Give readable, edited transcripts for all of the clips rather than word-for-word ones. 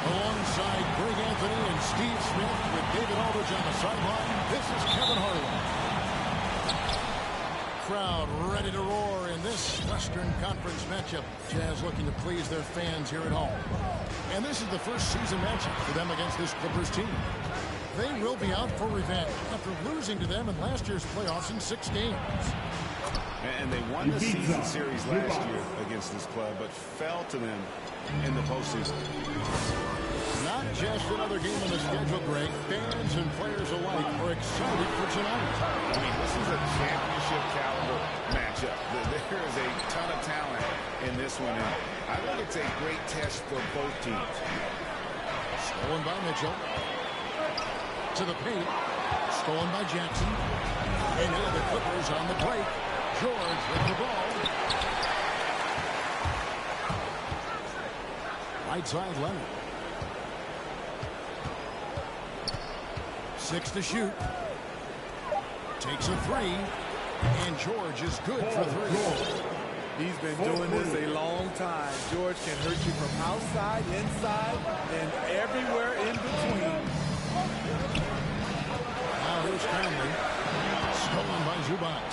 Alongside Greg Anthony and Steve Smith with David Aldridge on the sideline, this is Kevin Harlan. Crowd ready to roar in this Western Conference matchup. Jazz looking to please their fans here at home. And this is the first season matchup for them against this Clippers team. They will be out for revenge after losing to them in last year's playoffs in 6 games. And they won the season series last year against this club, but fell to them in the postseason. Not just another game on the schedule, Greg. Fans and players alike are excited for tonight. I mean, this is a championship caliber matchup. There is a ton of talent in this one, and I think it's a great test for both teams. Stolen by Mitchell. To the paint. Stolen by Jackson. And now the Clippers on the break. George with the ball. Right side Leonard. 6 to shoot. Takes a 3. And George is good for 3. He's been doing this a long time. George can hurt you from outside, inside, and everywhere in between. Now here's Conley. Stolen by Zubac.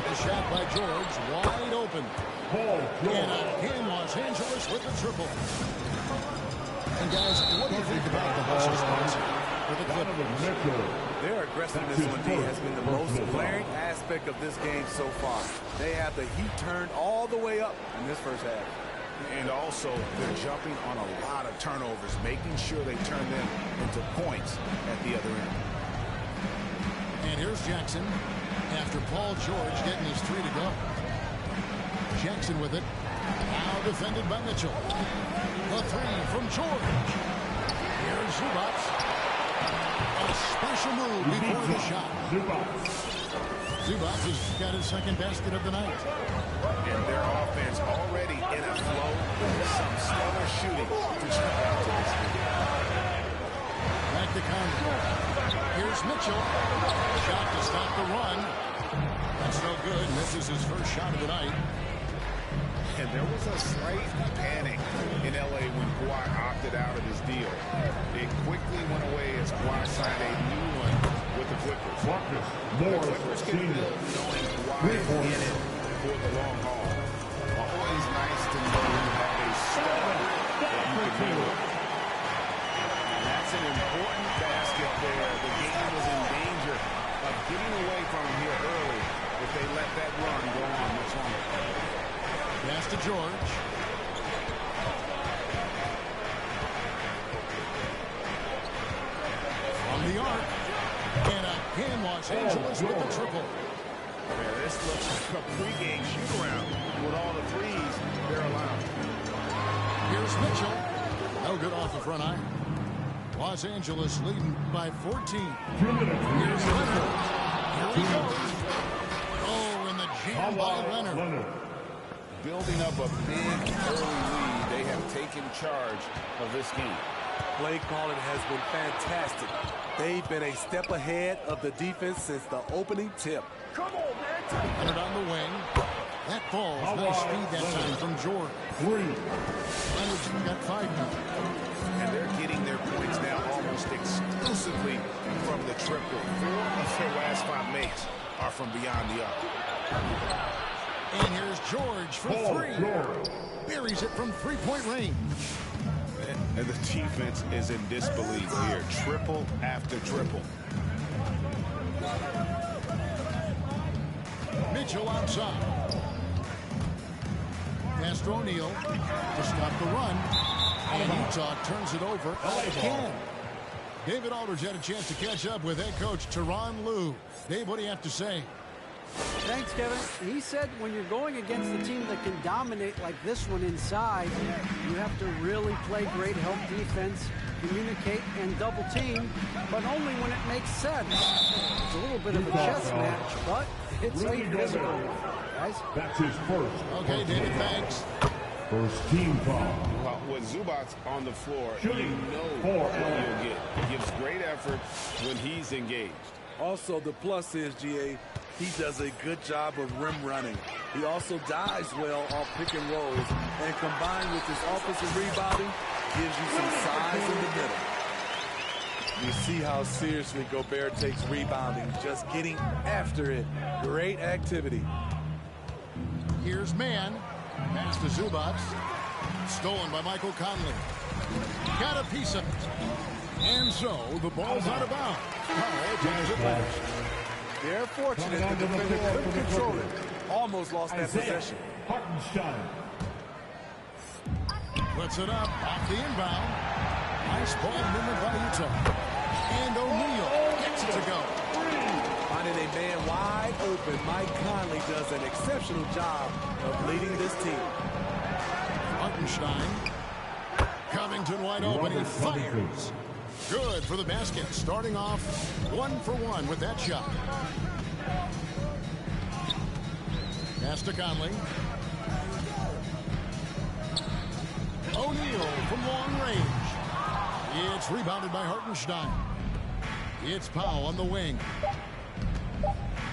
The shot by George, wide open. And again, Los Angeles with the triple. And guys, what do you think about the Hustle spots for the Clippers? Their aggressiveness on D has been the most glaring aspect of this game so far. They have the heat turned all the way up in this first half. And also, they're jumping on a lot of turnovers, making sure they turn them into points at the other end. And here's Jackson after Paul George getting his 3 to go. Jackson with it. Now defended by Mitchell. A 3 from George. Here's Zubac. A special move before the shot. Zubac has got his second basket of the night. And their offense already in a flow. Some stellar shooting to jump out to this game. Back to Conley. Here's Mitchell. Shot to stop the run. That's no good. Misses his first shot of the night. And there was a slight panic in L.A. when Kawhi opted out of his deal. It quickly went away as Kawhi signed a new one with the Clippers. The Clippers can build knowing Kawhi is in it for the long haul. Always nice to know you have a star that you can deal with. And that's an important basket there. The game was in danger of getting away from him here early if they let that run go on much longer. Pass to George. From the arc. And again, Los Angeles with the triple. Yeah, this looks like a pregame shoot-around with all the threes they're allowed. Here's Mitchell. No good off the front iron. Los Angeles leading by 14. Here's Leonard. Here he goes. Oh, and the jam by Leonard. Building up a big early lead, they have taken charge of this game. Play calling has been fantastic. They've been a step ahead of the defense since the opening tip. Come on, man. Leonard on the wing. That ball's nice speed that time from George. Leonard's got 5 now. And they're getting their points now almost exclusively from the triple. 4 of their last 5 makes are from beyond the arc. And here's George for 3. Buries it from 3-point range. And the defense is in disbelief here. Triple after triple. Mitchell outside. Pass to O'Neal to stop the run. And Utah turns it over again. David Aldridge had a chance to catch up with head coach Tyronn Lue. Dave, what do you have to say? Thanks, Kevin. He said when you're going against a team that can dominate like this one inside, you have to really play great help defense, communicate, and double team, but only when it makes sense. It's a little bit of a chess match, but it's a physical one, guys. That's his first. Okay, David, thanks. First team foul. Well, with Zubac's on the floor, Shooting. you know what you'll get. He gives great effort when he's engaged. Also, the plus is, GA, he does a good job of rim running. He also dives well off pick and rolls, and combined with his offensive rebounding, gives you some size in the middle. You see how seriously Gobert takes rebounding, just getting after it. Great activity. Here's Mann. Pass to Zubac. Stolen by Michael Conley. Got a piece of it. And so the ball's out of bounds. Powell takes it back. They're fortunate the defender couldn't control it. Almost lost that possession. Hartenstein. Puts it up off the inbound. Nice ball movement by Utah. And O'Neal gets it to go. Finding a man wide open, Mike Conley does an exceptional job of leading this team. Hartenstein. Covington wide open. He fires. Good for the basket. Starting off 1 for 1 with that shot. Pass to Conley. O'Neal from long range. It's rebounded by Hartenstein. It's Powell on the wing.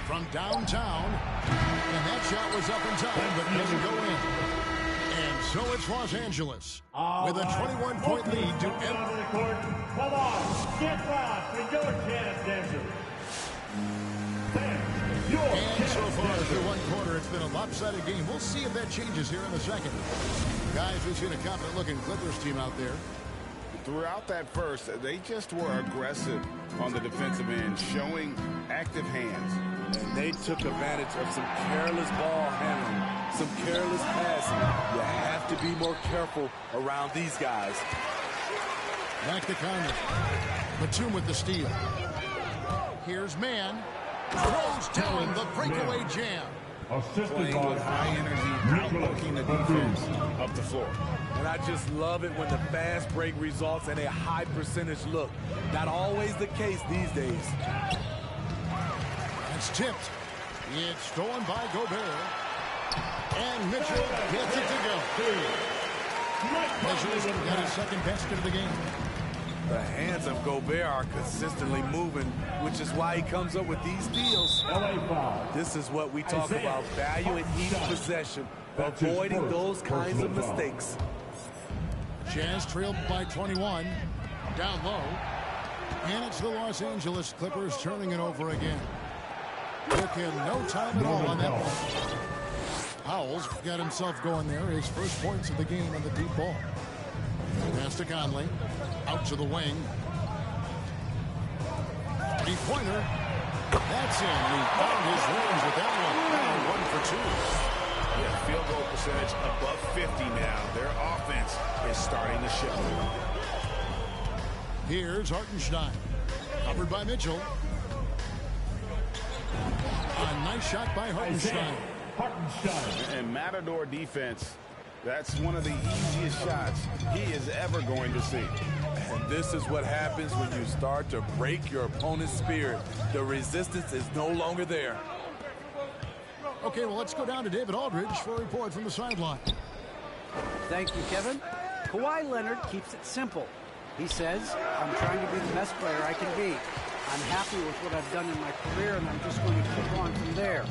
From downtown. And that shot was up in time, but doesn't go in. And so it's Los Angeles with a 21-point lead to end. Come on, get back to your chance, Denver. And so far through one quarter, it's been a lopsided game. We'll see if that changes here in the second. Guys, we've seen a confident-looking Clippers team out there. Throughout that first, they just were aggressive on the defensive end, showing active hands. And they took advantage of some careless ball handling, some careless passing. You have to be more careful around these guys. Back to Conley. Batum with the steal. Here's Mann. Throws down the breakaway jam. Assisted Playing by with high energy, outworking the defense up the floor. And I just love it when the fast break results in a high percentage look. Not always the case these days. It's tipped. It's stolen by Gobert. And Mitchell gets it to go. Mitchell's got his second basket of the game. The hands of Gobert are consistently moving, which is why he comes up with these steals. This is what we talk about, value in each possession, avoiding those kinds of mistakes. Jazz trailed by 21. Down low. And it's the Los Angeles Clippers turning it over again. Took him no time at all on that one. Powell's got himself going there. His first points of the game on the deep ball. Pass to Conley. Out to the wing. Three-pointer. That's in. He found his range with that one. 1 for 2. Yeah, field goal percentage above 50 now. Their offense is starting to show. Here's Hartenstein. Covered by Mitchell. A nice shot by Hartenstein. And Matador defense, that's one of the easiest shots he is ever going to see. And this is what happens when you start to break your opponent's spirit. The resistance is no longer there. Okay, well, let's go down to David Aldridge for a report from the sideline. Thank you, Kevin. Kawhi Leonard keeps it simple. He says, I'm trying to be the best player I can be. I'm happy with what I've done in my career, and I'm just going to keep on from there.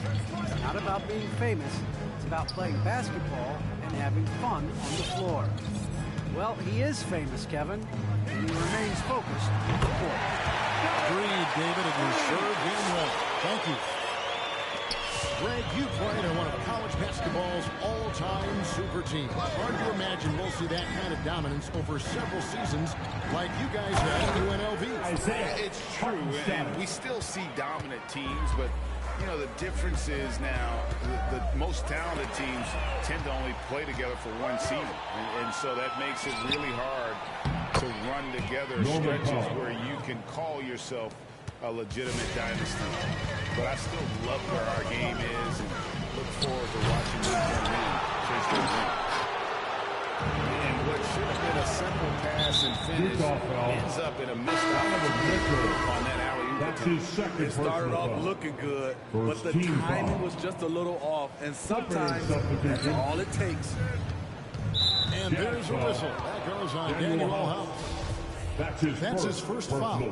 It's not about being famous. It's about playing basketball and having fun on the floor. Well, he is famous, Kevin, and he remains focused on the court. Agreed, David, and you served him well. Thank you. Greg, you played on one of college basketball's all-time super teams. Hard to imagine we'll see that kind of dominance over several seasons like you guys had in UNLV. It's true, and we still see dominant teams, but you know, the difference is now the most talented teams tend to only play together for one season. And so that makes it really hard to run together stretches where you can call yourself a legitimate dynasty. But I still love where our game is and look forward to watching these win. And what should have been a simple pass and finish ends up in a missed opportunity on that alley-oop. It started off looking good, but the timing was just a little off, and sometimes that's all it takes. And there's a whistle. That goes on Daniel House. That's his first foul.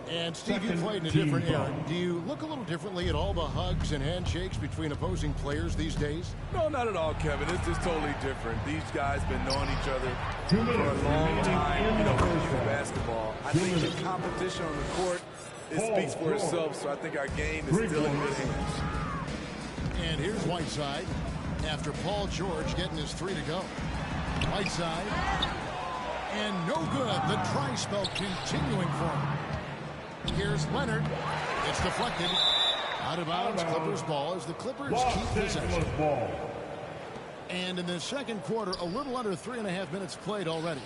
And Steve, you played in a different era. Do you look a little differently at all the hugs and handshakes between opposing players these days? No, not at all, Kevin. It's just totally different. These guys been knowing each other for a long time, you know, in basketball. I think the competition on the court, it speaks for itself, so I think our game is still in good hands. And here's Whiteside after Paul George getting his three to go. Whiteside, and no good. The try spell continuing for him. Here's Leonard. It's deflected. Out of bounds, Clippers ball as the Clippers keep possession. And in the second quarter, a little under 3.5 minutes played already.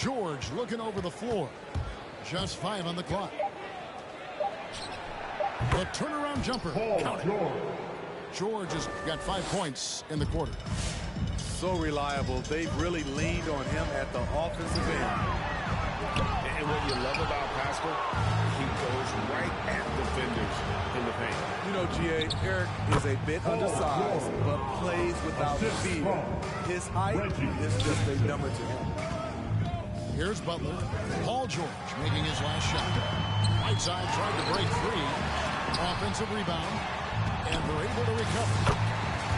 George looking over the floor. Just 5 on the clock. The turnaround jumper. Count it. George has got 5 points in the quarter. So reliable. They've really leaned on him at the offensive end. And what you love about Pascal, he goes right at defenders in the paint. You know, G.A., Eric is a bit undersized, but plays without fear. His height is just a number to him. Here's Butler. Paul George making his last shot. Whiteside tried to break free. Offensive rebound. And they're able to recover.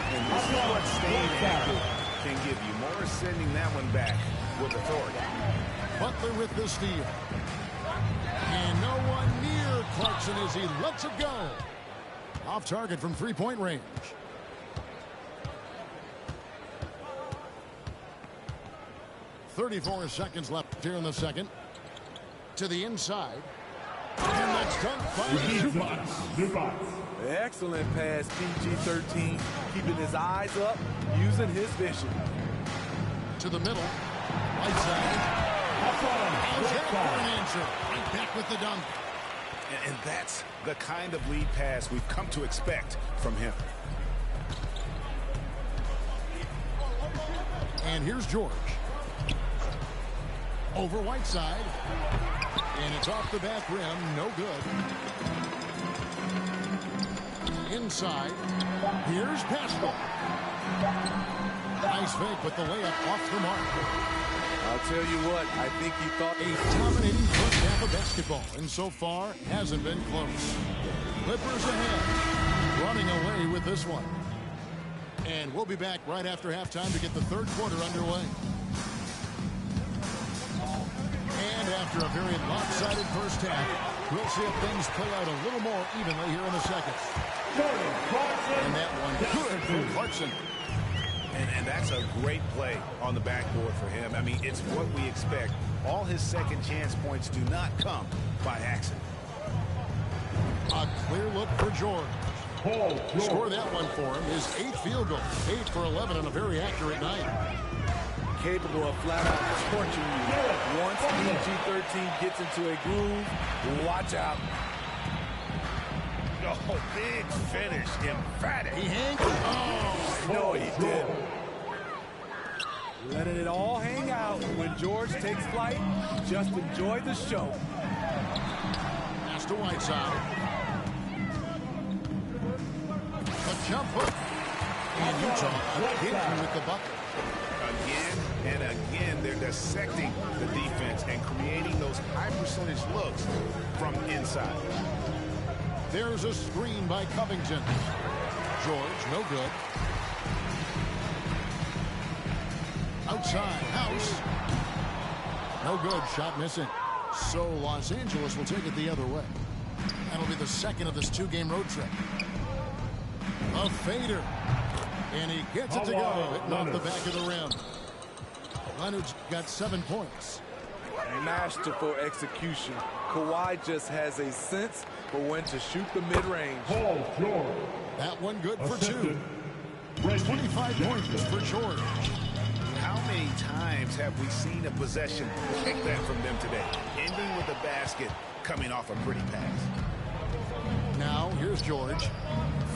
And this is what staying active can give you. Morris sending that one back with authority. Butler with the steal. And no one near Clarkson as he lets it go. Off target from three-point range. .34 seconds left here in the second. To the inside. And that's done by Zubac. Excellent pass, PG-13, keeping his eyes up, using his vision. To the middle. Whiteside. How's that for an answer? Right back with the dunk. And that's the kind of lead pass we've come to expect from him. And here's George. Over Whiteside. And it's off the back rim. No good. Inside. Here's Pascal. Nice fake with the layup off the mark. I'll tell you what, I think he thought A dominating first half of basketball, and so far hasn't been close. Clippers ahead, running away with this one. And we'll be back right after halftime to get the third quarter underway. And after a very lopsided first half, we'll see if things play out a little more evenly here in the second. And that one good for Clarkson. And that's a great play on the backboard for him. I mean, it's what we expect. All his second chance points do not come by accident. A clear look for George. Score that one for him. His 8th field goal. 8 for 11 on a very accurate night. capable of flat out torching you. Once PG-13 gets into a groove, watch out. Oh, big finish, emphatic. He hangs. Oh, no, he did. Letting it all hang out. When George takes flight, just enjoy the show. Pass to Whiteside. A jump hook. And Utah again with the bucket. Again and again, they're dissecting the defense and creating those high percentage looks from inside. There's a screen by Covington. George, no good. Outside, House. No good, shot missing. So Los Angeles will take it the other way. That'll be the second of this two-game road trip. A fader. And he gets it to go. Hitting off the back of the rim. Leonard's got 7 points. Masterful execution. Kawhi just has a sense for when to shoot the mid-range. Paul George. That one good for 2. 25 points for George. How many times have we seen a possession like that from them today? Ending with a basket, coming off a pretty pass. Now, here's George.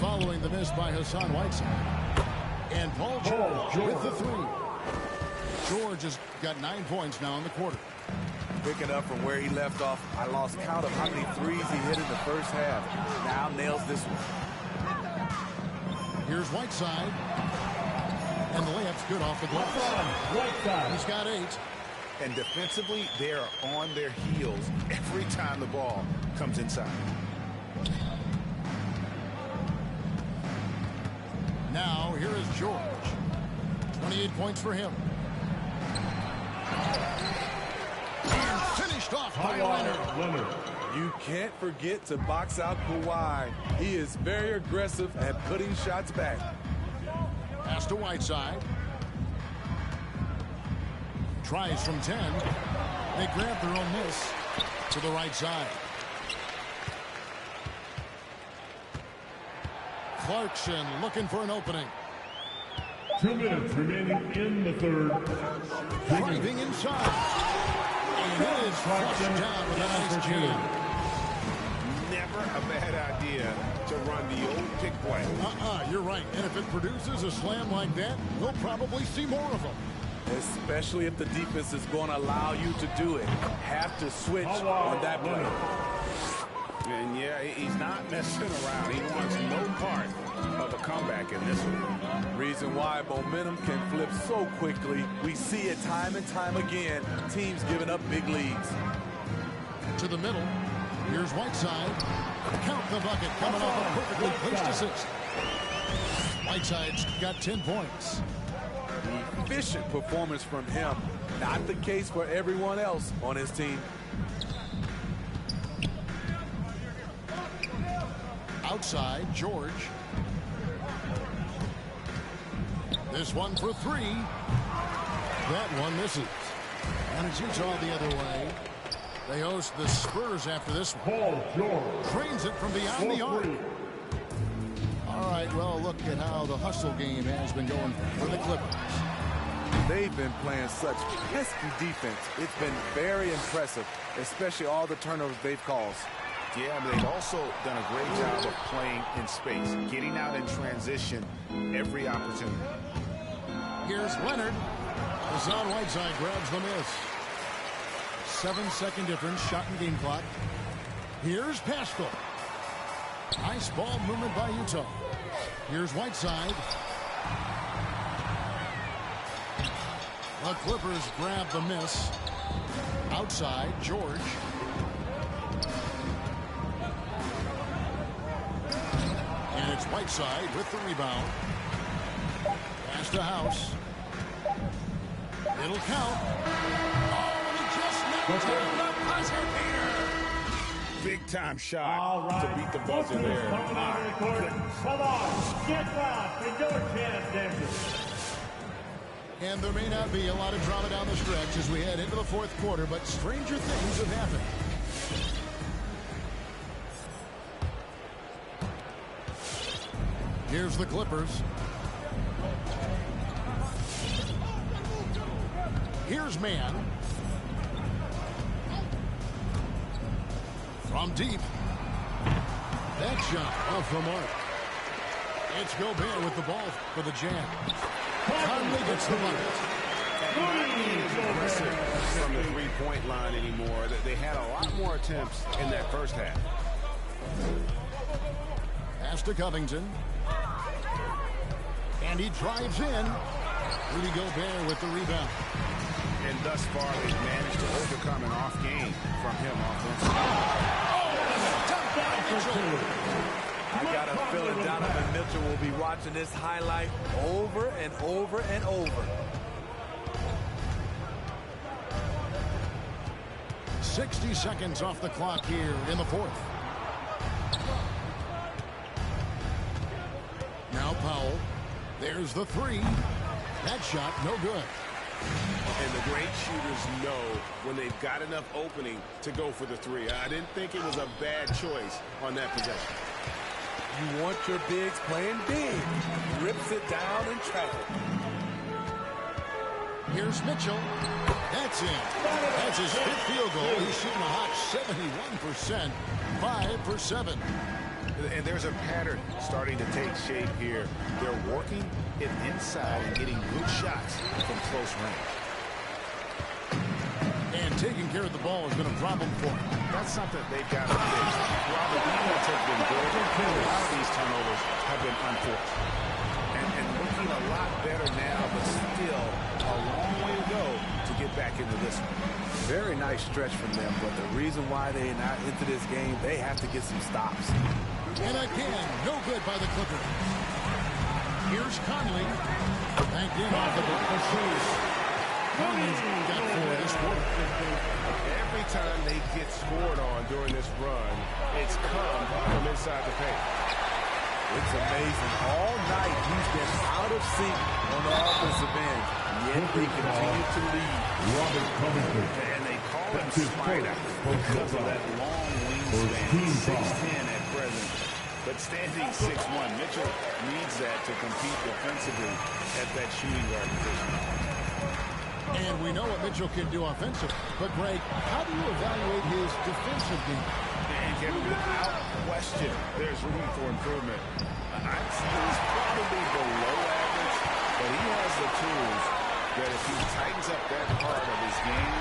Following the miss by Hassan Whiteside. And Paul George with the 3. George has got 9 points now in the quarter. Picking up from where he left off, I lost count of how many threes he hit in the first half. Now nails this one. Here's Whiteside. And the layup's good off the glass. He's got 8. And defensively, they are on their heels every time the ball comes inside. Now, here is George. 28 points for him. And finished off by Leonard. You can't forget to box out Kawhi. He is very aggressive at putting shots back. Pass to Whiteside. Tries from 10. They grab their own miss to the right side. Clarkson looking for an opening. 2 minutes remaining in the third. Driving inside. And it is flushed down with a nice jam. Never a bad idea to run the old pick play. You're right. And if it produces a slam like that, we'll probably see more of them. Especially if the defense is going to allow you to do it. Have to switch on that play. And yeah, he's not messing around. He wants no part of a comeback in this one. Reason why momentum can flip so quickly. We see it time and time again. Teams giving up big leads. To the middle. Here's Whiteside. Count the bucket coming off a perfectly placed assist. Whiteside's got 10 points. Efficient performance from him. Not the case for everyone else on his team. Outside, George. This one for 3. That one misses. And it's Utah the other way. They host the Spurs after this one. Paul George. Trains it from beyond the arc. All right, well, look at how the hustle game has been going for the Clippers. They've been playing such pesky defense. It's been very impressive, especially all the turnovers they've caused. Yeah, but they've also done a great job of playing in space, getting out in transition every opportunity. Here's Leonard. Hassan Whiteside grabs the miss. 7-second difference, shot and game clock. Here's Pascal. Nice ball movement by Utah. Here's Whiteside. The Clippers grab the miss. Outside, George. And it's Whiteside with the rebound. Pass to House. It'll count. Oh, he just knocked down the buzzer beater. Big time shot to beat the buzzer there. Come on, get back in your chance, Denver. And there may not be a lot of drama down the stretch as we head into the fourth quarter, but stranger things have happened. Here's the Clippers. Here's Mann. From deep. That shot off the mark. It's Gobert with the ball for the jam. Conley gets the bucket. Aggressive from the three-point line anymore. They had a lot more attempts in that first half. Pass to Covington. And he drives in. Rudy Gobert with the rebound. And thus far, they've managed to overcome an off game from him offensively. Oh, dunk I got a feeling Donovan Mitchell will be watching this highlight over and over and over. 60 seconds off the clock here in the fourth. Now Powell. There's the three. That shot, no good. And the great shooters know when they've got enough opening to go for the three. I didn't think it was a bad choice on that possession. You want your bigs playing big. Rips it down in traffic. Here's Mitchell. That's in. That's his fifth field goal. He's shooting a hot 71%. 5 for 7. And there's a pattern starting to take shape here. They're working it inside and getting good shots from close range. And taking care of the ball has been a problem for him. That's something they've got to fix. While the defense has been good, a lot of these turnovers have been unforced. And looking a lot better now, but still a long way to go to get back into this one. Very nice stretch from them, but the reason why they're not into this game, they have to get some stops. And again, no good by the Clippers. Here's Conley. Banked in off the block. Conley's got 4 this quarter. Every time they get scored on during this run, it's come from inside the paint. It's amazing. All night he's been out of sync on the offensive end, yet they continue to lead. And they call him Spider because of that long wingspan, 6'10" at present. But standing 6'1", Mitchell needs that to compete defensively at that shooting guard position. And we know what Mitchell can do offensively. But, Greg, how do you evaluate his defensive game? And Kevin, without question, there's room for improvement. I'd say he's probably below average, but he has the tools that if he tightens up that part of his game,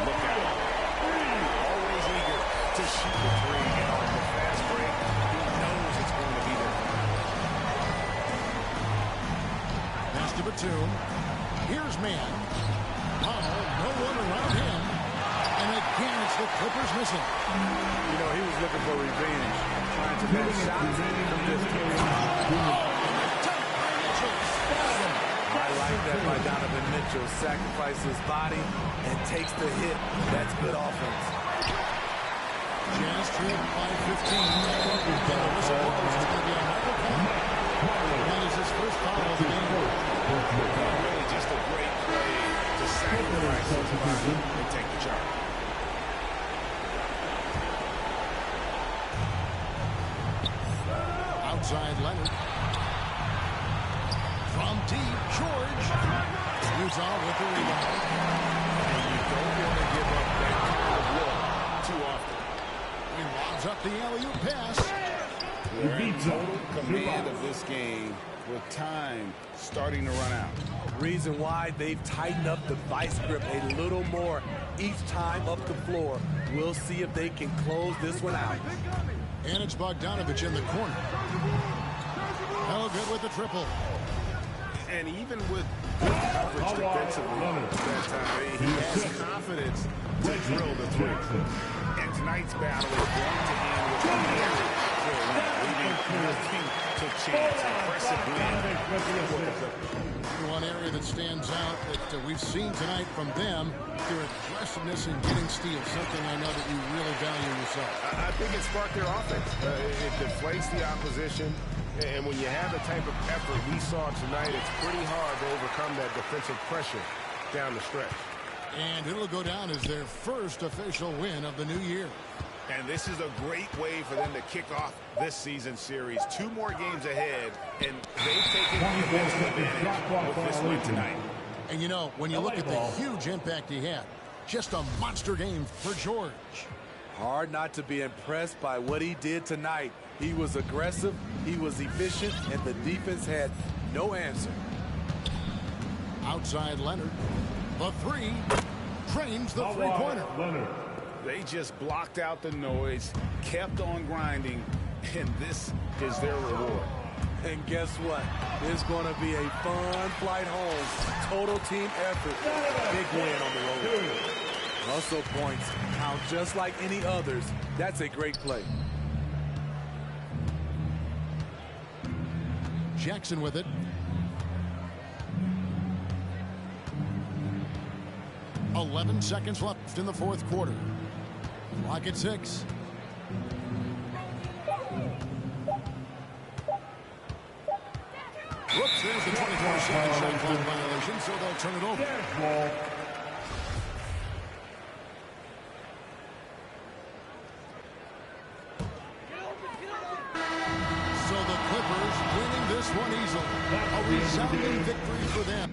look out. Always eager to shoot the three, and on the fast break, he knows it's going to be there. Pass to Batum. Here's man. Powell, no one around him. And again, it's the Clippers missing. You know, he was looking for revenge, trying to make shots from distance. I like that by Donovan Mitchell. Sacrifices his body and takes the hit. That's good offense. Jazz trailed by 15. The whistle blows. It's going to be a Michael Conley. That is his first foul of the game. Really just a great play to sacrifice his body and take the charge. Outside Leonard. From deep, George. Utah with the rebound. And you don't want to give up that kind of look too often. He lobs up the alley-oop pass. They're in total command of this game with time starting to run out. Reason why they've tightened up the vice grip a little more each time up the floor. We'll see if they can close this one out. And it's Bogdanovich in the corner. No good with the triple. And even with good coverage defensively at that time, he has confidence to drill the three. And tonight's battle is going to end with a very clear win, leaving nothing to chance. Impressive win. One area that stands out that we've seen tonight from them, their aggressiveness in getting steals, something I know that you really value yourself. I think it sparked their offense. It deflates the opposition. And when you have the type of effort we saw tonight, it's pretty hard to overcome that defensive pressure down the stretch. And it'll go down as their first official win of the new year. And this is a great way for them to kick off this season series. 2 more games ahead, and they've taken the best advantage with this win tonight. And you know, when you look at the huge impact he had, just a monster game for George. Hard not to be impressed by what he did tonight. He was aggressive, he was efficient, and the defense had no answer. Outside Leonard. The three. Trains the three-pointer. They just blocked out the noise, kept on grinding, and this is their reward. And guess what? It's going to be a fun flight home. Total team effort. Big win on the road. Hustle points count just like any others. That's a great play. Jackson with it. "11 seconds left in the fourth quarter. Clock at 6. Whoops, there's the 24-second shot clock violation, so they'll turn it over. So the Clippers winning this one easily. A resounding victory for them.